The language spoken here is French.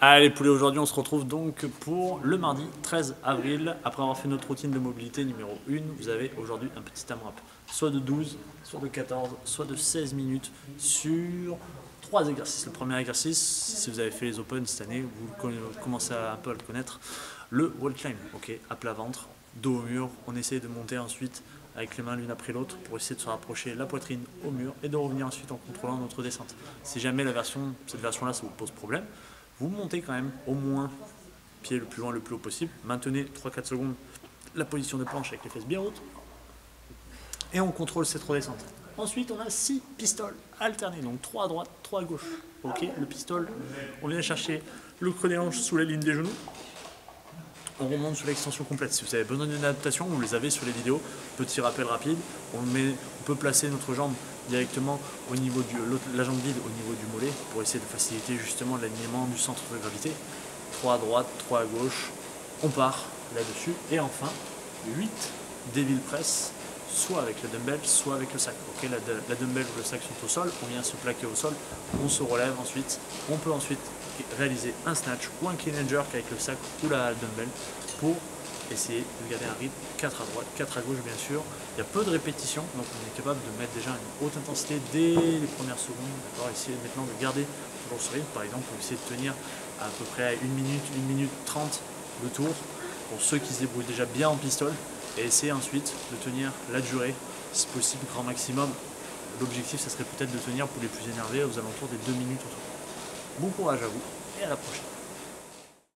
Allez poulets, aujourd'hui on se retrouve donc pour le mardi 13 avril. Après avoir fait notre routine de mobilité numéro 1, vous avez aujourd'hui un petit AMRAP. Soit de 12, soit de 14, soit de 16 minutes sur 3 exercices. Le premier exercice, si vous avez fait les Open cette année, vous commencez un peu à le connaître, le wall climb, ok, à plat ventre, dos au mur. On essaie de monter ensuite avec les mains l'une après l'autre pour essayer de se rapprocher la poitrine au mur et de revenir ensuite en contrôlant notre descente. Si jamais cette version-là, ça vous pose problème, vous montez quand même au moins pied le plus loin, le plus haut possible. Maintenez 3-4 secondes la position de planche avec les fesses bien hautes. Et on contrôle cette redescente. Ensuite, on a 6 pistoles alternés, donc 3 à droite, 3 à gauche. Ok, le pistol, on vient chercher le creux des hanches sous la ligne des genoux. On remonte sur l'extension complète. Si vous avez besoin d'une adaptation, vous les avez sur les vidéos. Petit rappel rapide, on peut placer notre jambe directement au niveau la jambe vide au niveau du mollet pour essayer de faciliter justement l'alignement du centre de gravité. 3 à droite, 3 à gauche, on part là-dessus. Et enfin, 8 devil press, soit avec le dumbbell, soit avec le sac. Okay, la dumbbell ou le sac sont au sol, on vient se plaquer au sol, on se relève ensuite, on peut ensuite réaliser un snatch ou un clean and jerk avec le sac ou la dumbbell pour essayer de garder un rythme 4 à droite, 4 à gauche bien sûr. Il y a peu de répétitions, donc on est capable de mettre déjà une haute intensité dès les premières secondes. Essayer maintenant de garder toujours ce rythme. Par exemple, on essaie de tenir à peu près 1 minute 30 le tour pour ceux qui se débrouillent déjà bien en pistole, et essayer ensuite de tenir la durée, si possible grand maximum. L'objectif, ça serait peut-être de tenir pour les plus énervés aux alentours des 2 minutes au tour. Bon courage à vous et à la prochaine.